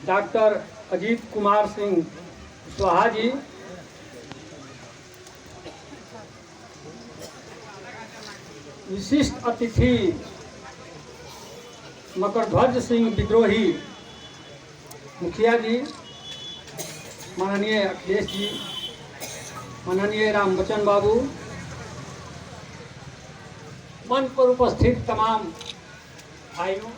Doctor Ajit Kumar Singh Kushwaha ji, विशिष्ट अतिथि मकरध्वज सिंह विद्रोही मुखिया जी, माननीय अखिलेश जी, माननीय राम बच्चन बाबू, मंच पर उपस्थित तमाम भाइयों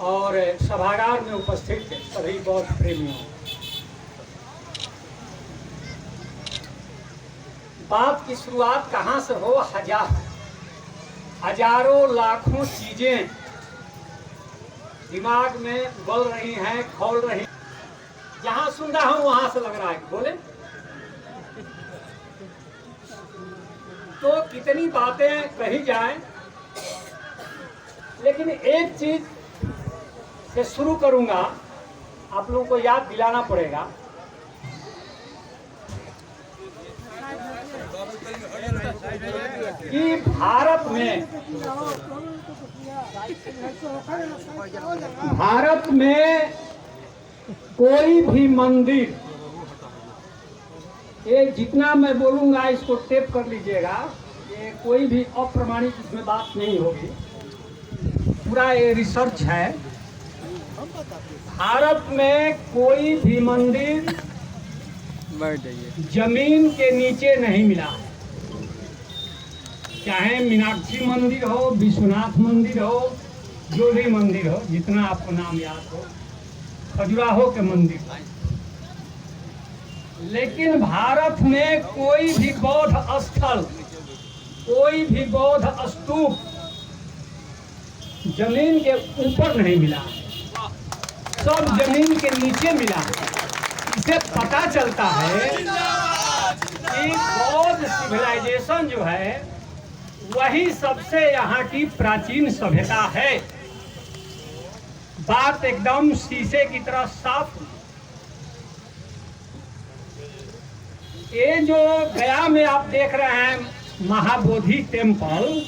और सभागार में उपस्थित सभी बौद्ध प्रेमियों, बात की शुरुआत कहाँ से हो? हजारों लाखों चीजें दिमाग में उबल रही हैं, खोल रही। जहां सुन रहा हूं वहां से लग रहा है बोले तो कितनी बातें कही जाएं, लेकिन एक चीज से शुरू करूंगा, आप लोगों को याद दिलाना पड़ेगा। कि भारत में कोई भी मंदिर, ये जितना मैं बोलूंगा इसको टेप कर लीजिएगा, ये कोई भी अप्रमाणित इसमें बात नहीं होगी, पूरा ये रिसर्च है। भारत में कोई भी मंदिर जमीन के नीचे नहीं मिला है, चाहे मीनाक्षी मंदिर हो, विश्वनाथ मंदिर हो, जो भी मंदिर हो, जितना आपको नाम याद हो, खजुराहो के मंदिर। लेकिन भारत में कोई भी बौद्ध स्थल, कोई भी बौद्ध स्तूप जमीन के ऊपर नहीं मिला, सब जमीन के नीचे मिला। इससे पता चलता है कि बौद्ध सिविलाइजेशन जो है वही सबसे यहाँ की प्राचीन सभ्यता है। बात एकदम शीशे की तरह साफ। ये जो गया में आप देख रहे हैं महाबोधि टेम्पल,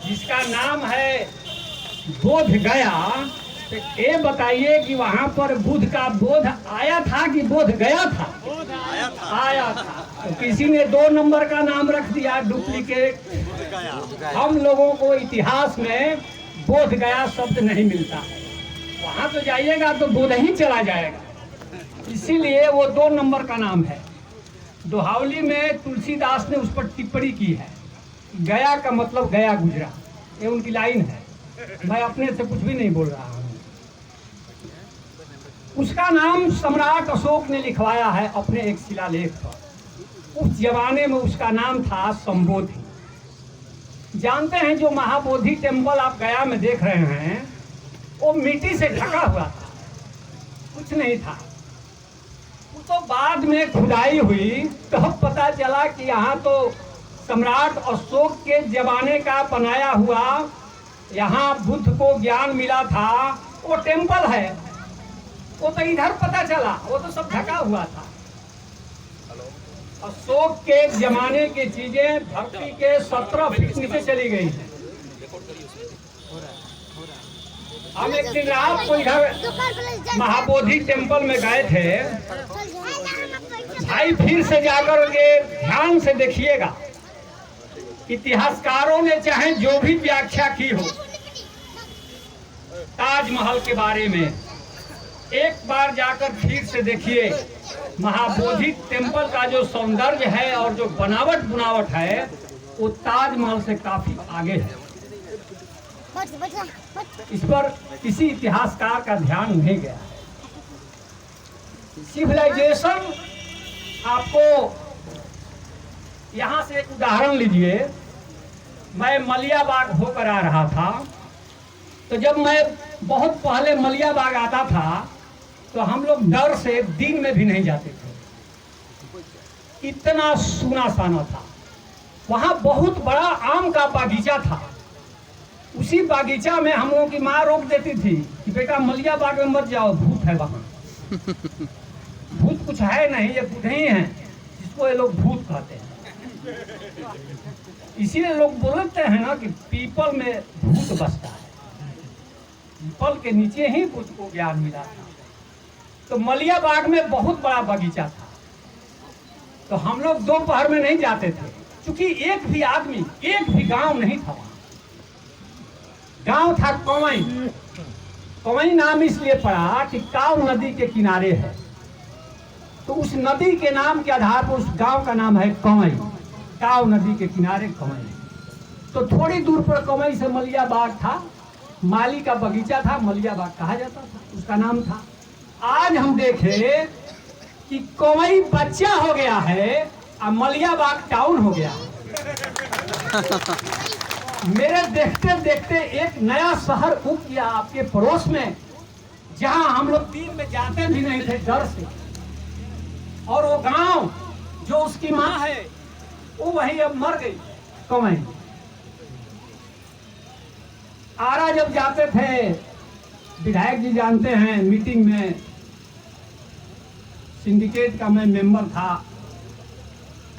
जिसका नाम है बोध गया, तो ये बताइए कि वहां पर बुद्ध का बोध आया था कि बोध गया था? आया था। तो किसी ने 2 नंबर का नाम रख दिया, डुप्लीकेट। हम लोगों को इतिहास में बोध गया शब्द नहीं मिलता है, वहां तो जाइएगा तो बोध ही चला जाएगा, इसीलिए वो 2 नंबर का नाम है। दोहावली में तुलसीदास ने उस पर टिप्पणी की है, गया का मतलब गया गुजरा, ये उनकी लाइन है, मैं अपने से कुछ भी नहीं बोल रहा हूँ। उसका नाम सम्राट अशोक ने लिखवाया है अपने एक शिलालेख पर। उस जमाने में उसका नाम था संबोधि। जानते हैं जो महाबोधि टेम्पल आप गया में देख रहे हैं वो मिट्टी से ढका हुआ था, कुछ नहीं था। वो तो बाद में खुदाई हुई तो पता चला कि यहाँ तो सम्राट अशोक के जमाने का बनाया हुआ, यहाँ बुद्ध को ज्ञान मिला था, वो टेम्पल है। वो तो इधर पता चला, वो तो सब ढका हुआ था। अशोक के जमाने की चीजें धरती के 17 फीट नीचे चली गई हैं। हम एक दिन रात को इधर महाबोधि टेम्पल में गए थे। भाई फिर से जाकर के ध्यान से देखिएगा, इतिहासकारों ने चाहे जो भी व्याख्या की हो ताजमहल के बारे में, एक बार जाकर फिर से देखिए महाबोधि टेम्पल का जो सौंदर्य है और जो बनावट है वो ताजमहल से काफी आगे है। इस पर किसी इतिहासकार का ध्यान नहीं गया। सिविलाइजेशन, आपको यहाँ से एक उदाहरण लीजिए। मैं मलियाबाग होकर आ रहा था, तो जब मैं बहुत पहले मलियाबाग आता था तो हम लोग डर से दिन में भी नहीं जाते थे, इतना सूना साना था। वहाँ बहुत बड़ा आम का बागीचा था। उसी बागीचा में हम लोगों की माँ रोक देती थी कि बेटा मलियाबाग में मत जाओ, भूत है वहाँ। भूत कुछ है नहीं, ये बुढ़े ही हैं जिसको ये लोग भूत कहते हैं। इसीलिए लोग बोलते हैं ना कि पीपल में भूत बसता है। पीपल के नीचे ही बुद्ध को ज्ञान मिला था। तो मलिया बाग में बहुत बड़ा बगीचा था, तो हम लोग दोपहर में नहीं जाते थे, क्योंकि एक भी आदमी, एक भी गांव नहीं था वहां। गांव था कंवई। कंवई नाम इसलिए पड़ा कि काव नदी के किनारे है, तो उस नदी के नाम के आधार पर उस गांव का नाम है कंवई। काव नदी के किनारे कंवई। तो थोड़ी दूर पर कंवई से मलिया बाग था, माली का बगीचा था, मलिया बाग कहा जाता था, उसका नाम था। आज हम देखे कि कंवई बच्चा हो गया है और मलिया बाग टाउन हो गया। मेरे देखते देखते एक नया शहर उग गया आपके पड़ोस में, जहां हम लोग दिन में जाते भी नहीं थे डर से। और वो गांव जो उसकी माँ है वो वही अब मर गई, कंवई। आरा जब जाते थे, विधायक जी जानते हैं, मीटिंग में सिंडिकेट का मैं मेंबर था,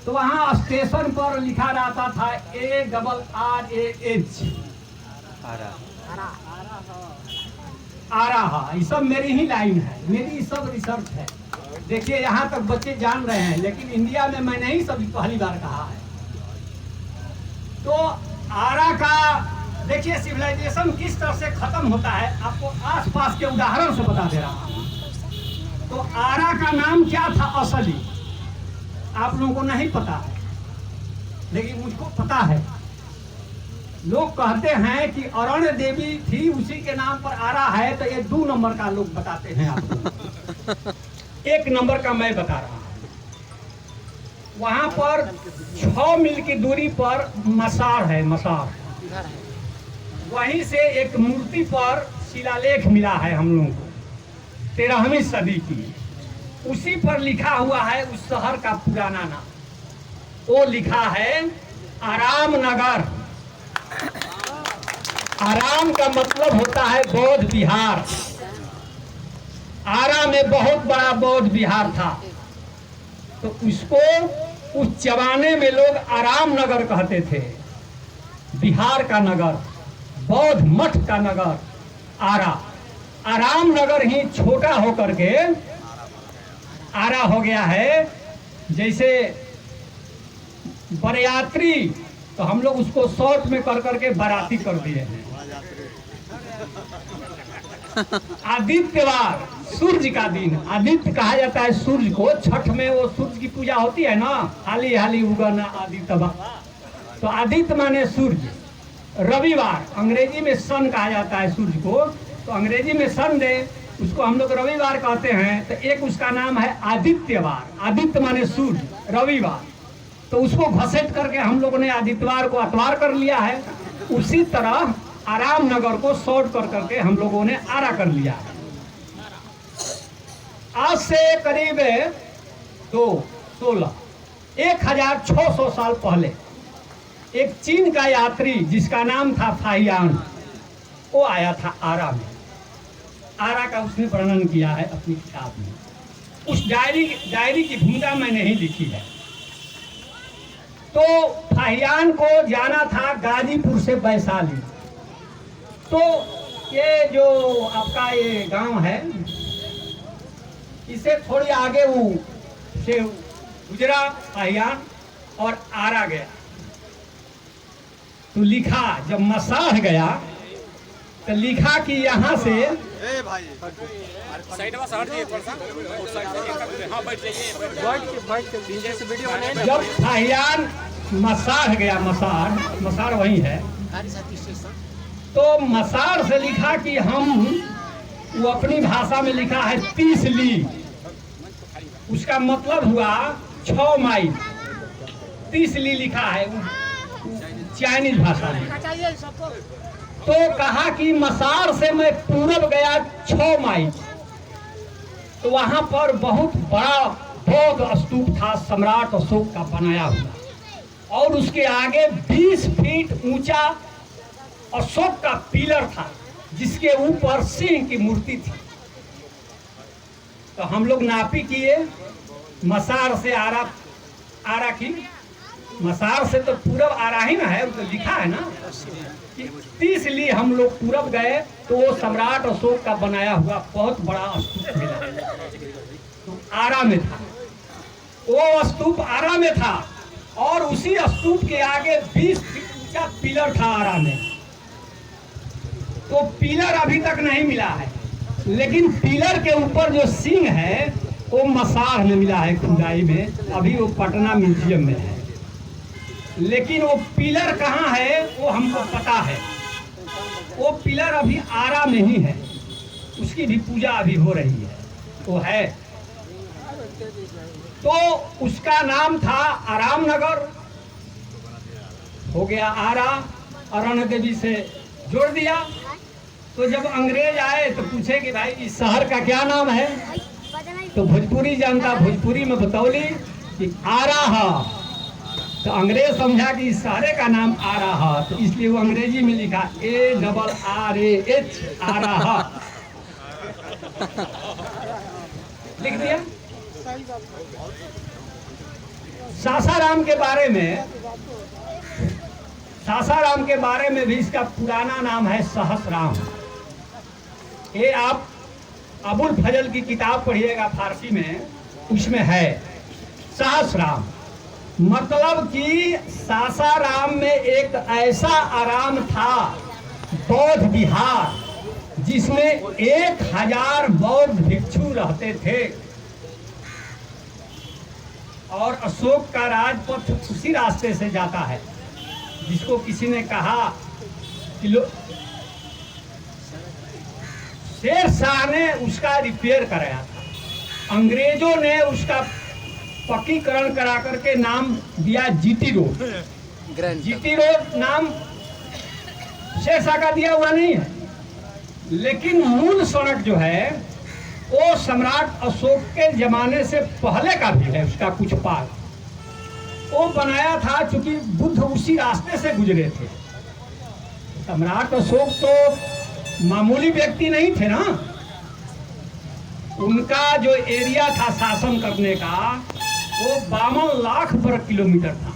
तो वहां स्टेशन पर लिखा रहता था ARRAH, आरा। ये सब मेरी ही लाइन है, मेरी सब रिसर्च है। देखिए यहाँ तक बच्चे जान रहे हैं, लेकिन इंडिया में मैंने ही सभी पहली बार कहा है। तो आरा का देखिए सिविलाइजेशन किस तरह से खत्म होता है, आपको आसपास के उदाहरण से बता दे रहा हूं। तो आरा का नाम क्या था असली, आप लोगों को नहीं पता है, लेकिन मुझको पता है। लोग कहते हैं कि अरण्य देवी थी, उसी के नाम पर आरा है, तो ये 2 नंबर का लोग बताते हैं आपको। 1 नंबर का मैं बता रहा हूं। वहां पर 6 मील की दूरी पर मसार है, मसार। वहीं से एक मूर्ति पर शिलालेख मिला है हम लोगों को, 13वीं सदी की। उसी पर लिखा हुआ है उस शहर का पुराना नाम, वो लिखा है आराम नगर। आराम का मतलब होता है बौद्ध विहार। आरा में बहुत बड़ा बौद्ध विहार था, तो उसको उस जमाने में लोग आराम नगर कहते थे, बिहार का नगर, बौद्ध मठ का नगर आरा। आराम नगर ही छोटा होकर के आरा हो गया है। जैसे बरयात्री, तो हम लोग उसको शॉर्ट में कर करके बाराती कर दिए हैं। आदित्यवार, सूर्य का दिन, आदित्य कहा जाता है सूर्य को। छठ में वो सूर्य की पूजा होती है ना, हाली हाली उगना आदित्यवार, तो आदित्य माने सूर्य। रविवार, अंग्रेजी में सन कहा जाता है सूर्य को, तो अंग्रेजी में संडे, उसको हम लोग रविवार कहते हैं। तो एक उसका नाम है आदित्यवार, आदित्य माने सूर्य, रविवार, तो उसको घसेट करके हम लोगों ने आदित्यवार को अतवार कर लिया है। उसी तरह आराम नगर को शॉर्ट कर करके हम लोगों ने आरा कर लिया है। आज से करीब 1600 साल पहले एक चीन का यात्री जिसका नाम था फाहियान, वो आया था आरा में। आरा का उसने वर्णन किया है अपनी किताब में। उस डायरी की भूमिका मैंने ही लिखी है। तो फाहियान को जाना था गाजीपुर से वैशाली। तो ये जो आपका ये गांव है, इसे थोड़ी आगे वो से गुजरा फाहियान और आरा गया। तो लिखा, जब मसाढ़ गया तो लिखा कि यहाँ से जब फाहियान मसाढ़ गया, मसाढ़ वही है, तो मसाढ़ से लिखा कि हम, वो अपनी भाषा में लिखा है 30 ली, उसका मतलब हुआ 6 माइल। 30 ली लिखा है चाइनीज भाषा में। तो कहा कि मसाढ़ से मैं पूरब गया 6 माइल, तो वहां पर बहुत बड़ा बौद्ध स्तूप था, सम्राट अशोक का बनाया हुआ, और उसके आगे 20 फीट ऊंचा अशोक का पिलर था, जिसके ऊपर सिंह की मूर्ति थी। तो हम लोग नापी किए, मसाढ़ से आरा की मसार से तो पूरब आ रहा ही ना है, तो लिखा है ना कि 30 ली हम लोग पूरब गए तो वो सम्राट अशोक का बनाया हुआ बहुत बड़ा स्तूप मिला, तो आरा में था। वो स्तूप आरा में था और उसी स्तूप के आगे 20 फीट ऊंचा पिलर था आरा में। तो पिलर अभी तक नहीं मिला है, लेकिन पिलर के ऊपर जो सिंह है वो मसार में मिला है खुदाई में, अभी वो पटना म्यूजियम में है। लेकिन वो पिलर कहाँ है वो हमको पता है, वो पिलर अभी आरा में ही है, उसकी भी पूजा अभी हो रही है, वो है। तो उसका नाम था आराम नगर, हो गया आरा, अरण्य देवी से जोड़ दिया। तो जब अंग्रेज आए तो पूछे कि भाई इस शहर का क्या नाम है, तो भोजपुरी जानता, भोजपुरी में बतौली कि आरा है। तो अंग्रेज समझा कि इस शहर का नाम आरा है, तो इसलिए वो अंग्रेजी में लिखा ARRAH आरा लिख दिया। सासाराम के बारे में, सासाराम के बारे में भी इसका पुराना नाम है सहसराम। ये आप अबुल फजल की किताब पढ़िएगा फारसी में, उसमें है सहसराम। मतलब कि सासाराम में एक ऐसा आराम था, बौद्ध विहार, जिसमें 1000 बौद्ध भिक्षु रहते थे। और अशोक का राजपथ उसी रास्ते से जाता है, जिसको किसी ने कहा कि शेर शाह ने उसका रिपेयर कराया था, अंग्रेजों ने उसका पक्कीकरण करा करके नाम दिया जीटी रोड। जीटी रोड नाम शेर शाह का दिया हुआ नहीं है, लेकिन मूल सड़क जो है वो सम्राट अशोक के जमाने से पहले का भी है, उसका कुछ पार्ट वो बनाया था, चूंकि बुद्ध उसी रास्ते से गुजरे थे। सम्राट अशोक तो मामूली व्यक्ति नहीं थे ना, उनका जो एरिया था शासन करने का वो 52 लाख वर्ग किलोमीटर था।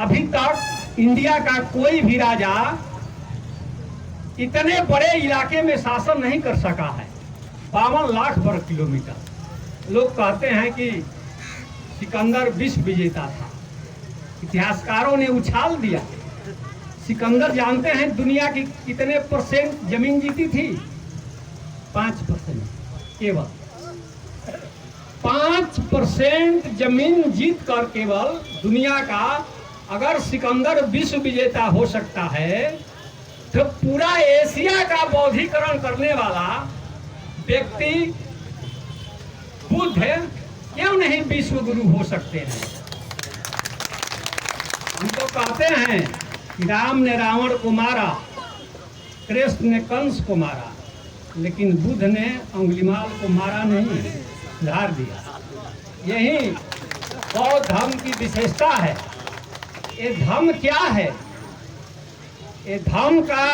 अभी तक इंडिया का कोई भी राजा इतने बड़े इलाके में शासन नहीं कर सका है, 52 लाख वर्ग किलोमीटर। लोग कहते हैं कि सिकंदर विश्व विजेता था, इतिहासकारों ने उछाल दिया। सिकंदर जानते हैं दुनिया की कितने % जमीन जीती थी? 5% केवल। 5% जमीन जीत कर केवल दुनिया का अगर सिकंदर विश्व विजेता हो सकता है, तो पूरा एशिया का बौद्धीकरण करने वाला व्यक्ति बुद्ध क्यों नहीं विश्व गुरु हो सकते हैं? हम तो कहते हैं कि राम ने रावण को मारा, कृष्ण ने कंस को मारा, लेकिन बुद्ध ने अंगुलीमाल को मारा नहीं, सुधार दिया। यही बौद्ध धर्म की विशेषता है। ये धर्म क्या है? ये धर्म का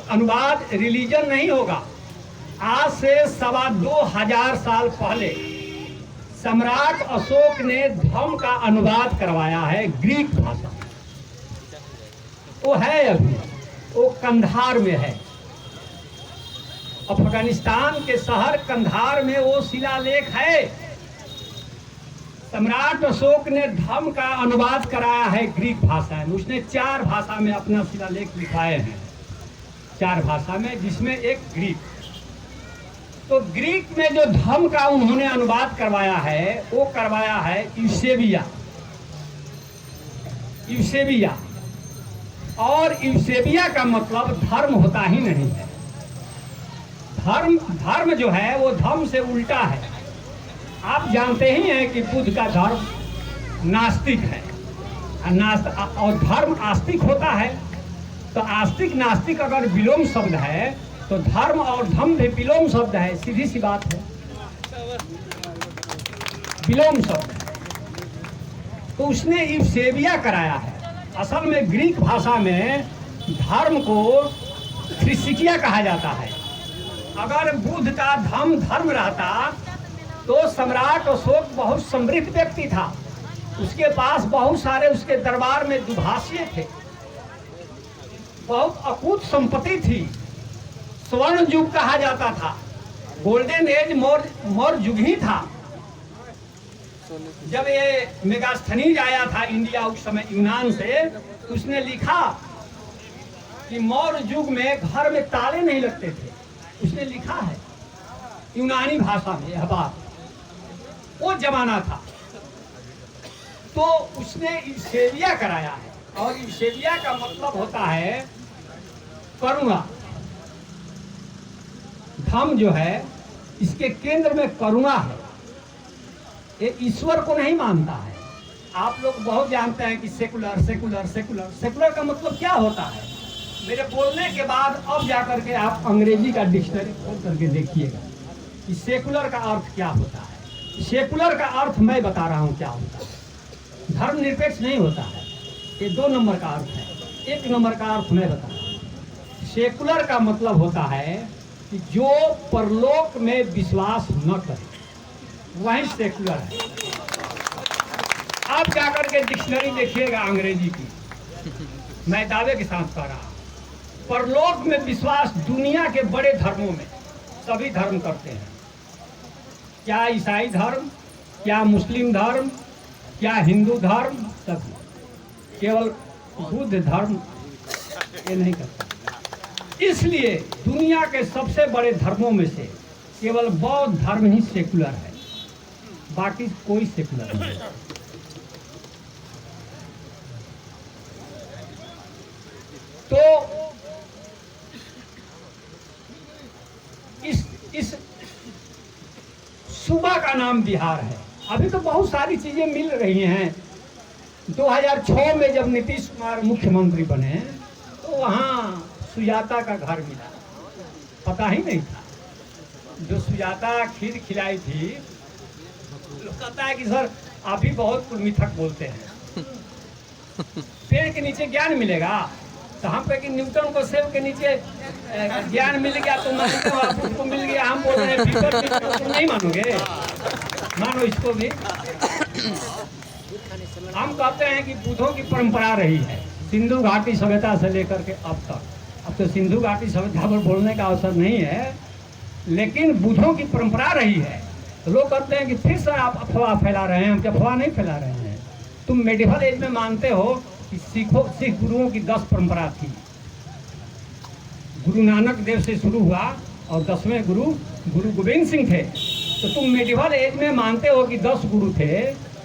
अनुवाद रिलीजन नहीं होगा। आज से 2,25,000 साल पहले सम्राट अशोक ने धर्म का अनुवाद करवाया है ग्रीक भाषा। वो है अभी, वो कंधार में है, अफगानिस्तान के शहर कंधार में वो शिलालेख है। सम्राट अशोक ने धर्म का अनुवाद कराया है ग्रीक भाषा में। उसने 4 भाषा में अपना शिलालेख लिखाए हैं, 4 भाषा में, जिसमें एक ग्रीक। तो ग्रीक में जो धर्म का उन्होंने अनुवाद करवाया है वो करवाया है यूसेबिया। यूसेबिया, और यूसेबिया का मतलब धर्म होता ही नहीं है। धर्म जो है वो धर्म से उल्टा है। आप जानते ही हैं कि बुद्ध का धर्म नास्तिक है, और धर्म आस्तिक होता है। तो आस्तिक नास्तिक अगर विलोम शब्द है तो धर्म और धम्म भी विलोम शब्द है, सीधी सी बात है, विलोम शब्द। तो उसने यूसेबिया कराया है। असल में ग्रीक भाषा में धर्म को थ्रिसिकिया कहा जाता है। अगर बुद्ध का धर्म रहता तो सम्राट अशोक बहुत समृद्ध व्यक्ति था, उसके पास बहुत सारे, उसके दरबार में दुभाषिए थे, बहुत अकूत संपत्ति थी, स्वर्ण युग कहा जाता था, गोल्डन एज मौर्य युग ही था। जब ये मेगास्थनीज आया था इंडिया उस समय यूनान से, तो उसने लिखा कि मौर्य युग में घर में ताले नहीं लगते थे। उसने लिखा है यूनानी भाषा में, यह बात वो जमाना था। तो उसने ईसेविया कराया है, और ईसेविया का मतलब होता है करुणा। धर्म जो है इसके केंद्र में करुणा है। ये ईश्वर को नहीं मानता है। आप लोग बहुत जानते हैं कि सेकुलर सेकुलर सेकुलर, सेकुलर का मतलब क्या होता है। मेरे बोलने के बाद अब जाकर के आप अंग्रेजी का डिक्शनरी खोल करके देखिएगा कि सेकुलर का अर्थ क्या होता है। सेकुलर का अर्थ मैं बता रहा हूँ क्या होता है। धर्मनिरपेक्ष नहीं होता है, ये 2 नंबर का अर्थ है। 1 नंबर का अर्थ मैं बता रहा हूँ। सेकुलर का मतलब होता है कि जो परलोक में विश्वास न करे, वही सेकुलर है। आप जाकर के डिक्शनरी देखिएगा अंग्रेजी की, मैं दावे के साथ कह रहा हूं। परलोक में विश्वास दुनिया के बड़े धर्मों में सभी धर्म करते हैं। क्या ईसाई धर्म, क्या मुस्लिम धर्म, क्या हिंदू धर्म, सभी। केवल बुद्ध धर्म ये नहीं करता। इसलिए दुनिया के सबसे बड़े धर्मों में से केवल बौद्ध धर्म ही सेकुलर है, बाकी कोई सेकुलर नहीं है। तो इस सूबा का नाम बिहार है। अभी तो बहुत सारी चीजें मिल रही हैं। 2006 में जब नीतीश कुमार मुख्यमंत्री बने तो वहाँ सुजाता का घर मिला, पता ही नहीं था। जो सुजाता खीर खिलाई थी, लोग कहता है कि सर आप ही बहुत मिथक बोलते हैं, पेड़ के नीचे ज्ञान मिलेगा। तो हम कहे कि न्यूटन को सेब के नीचे ज्ञान मिल गया तो मानते हो, आप उसको मिल गया, हम बोल रहे हैं तो नहीं मानोगे, मानो इसको भी। हम कहते हैं कि बुद्धों की परंपरा रही है सिंधु घाटी सभ्यता से लेकर के अब तक। अब तो सिंधु घाटी सभ्यता पर बोलने का अवसर नहीं है, लेकिन बुद्धों की परंपरा रही है। तो लोग कहते हैं कि फिर सर आप अफवाह फैला रहे हैं। हम क्या अफवाह नहीं फैला रहे हैं। तुम मेडिवल एज में मानते हो कि सिख गुरुओं की 10 परंपरा थी। गुरु नानक देव से शुरू हुआ और 10वें गुरु गोविंद सिंह थे। तो तुम मेडिवल एज में मानते हो कि 10 गुरु थे।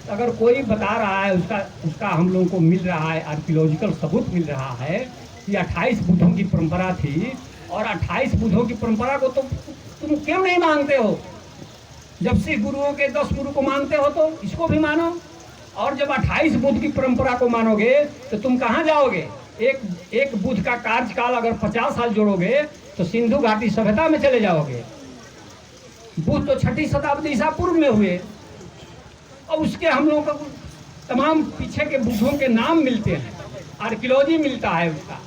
अगर कोई बता रहा है उसका हम लोगों को मिल रहा है, आर्कियोलॉजिकल सबूत मिल रहा है कि 28 बुद्धों की परंपरा थी, और 28 बुद्धों की परंपरा को तो तुम क्यों नहीं मानते हो। जब सिख गुरुओं के 10 गुरु को मानते हो तो इसको भी मानो, और जब 28 बुद्ध की परंपरा को मानोगे तो तुम कहाँ जाओगे। एक बुद्ध का कार्यकाल अगर 50 साल जोड़ोगे तो सिंधु घाटी सभ्यता में चले जाओगे। बुद्ध तो 6ठी शताब्दी ईसा पूर्व में हुए, और उसके हम लोगों को तमाम पीछे के बुद्धों के नाम मिलते हैं, आर्कियोलॉजी मिलता है उसका।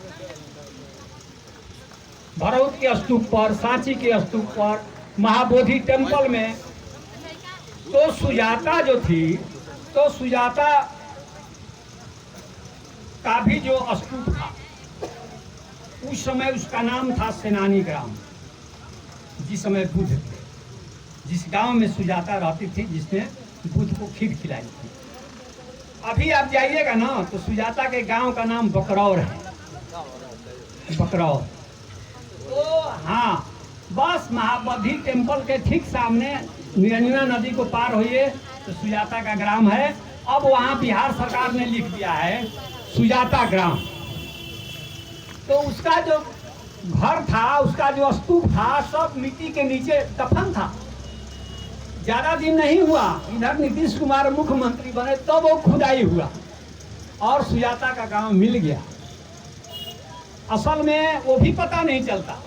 भरौत के स्तूप पर, सांची के स्तूप पर, महाबोधि टेम्पल में। तो सुजाता जो थी, तो सुजाता का भी जो स्तूप था उस समय उसका नाम था सेनानी ग्राम। जिस समय बुद्ध थे, जिस गांव में सुजाता रहती थी, जिसने बुद्ध को खीर खिलाई थी। अभी आप जाइएगा ना तो सुजाता के गांव का नाम बकरौर है, बकरौर। तो हाँ, बस महाबोधि टेम्पल के ठीक सामने निरंजना नदी को पार होइए तो सुजाता का ग्राम है। अब वहाँ बिहार सरकार ने लिख दिया है सुजाता ग्राम। तो उसका जो घर था, उसका जो स्तूप था, सब मिट्टी के नीचे दफन था। ज्यादा दिन नहीं हुआ, इधर नीतीश कुमार मुख्यमंत्री बने तो वो खुदाई हुआ और सुजाता का गांव मिल गया। असल में वो भी पता नहीं चलता,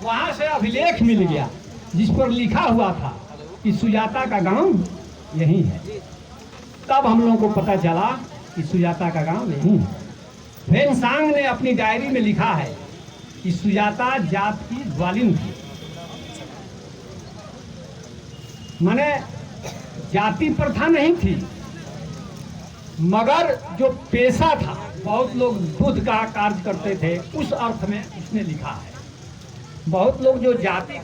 वहां से अभिलेख मिल गया जिस पर लिखा हुआ था कि सुजाता का गांव यही है। तब हम लोगों को पता चला कि सुजाता का गांव यही है। फेनसांग ने अपनी डायरी में लिखा है कि सुजाता जात की ग्वालिन थी। माने जाति प्रथा नहीं थी, मगर जो पेशा था, बहुत लोग दूध का कार्य करते थे, उस अर्थ में इसने लिखा है। बहुत लोग जो जाति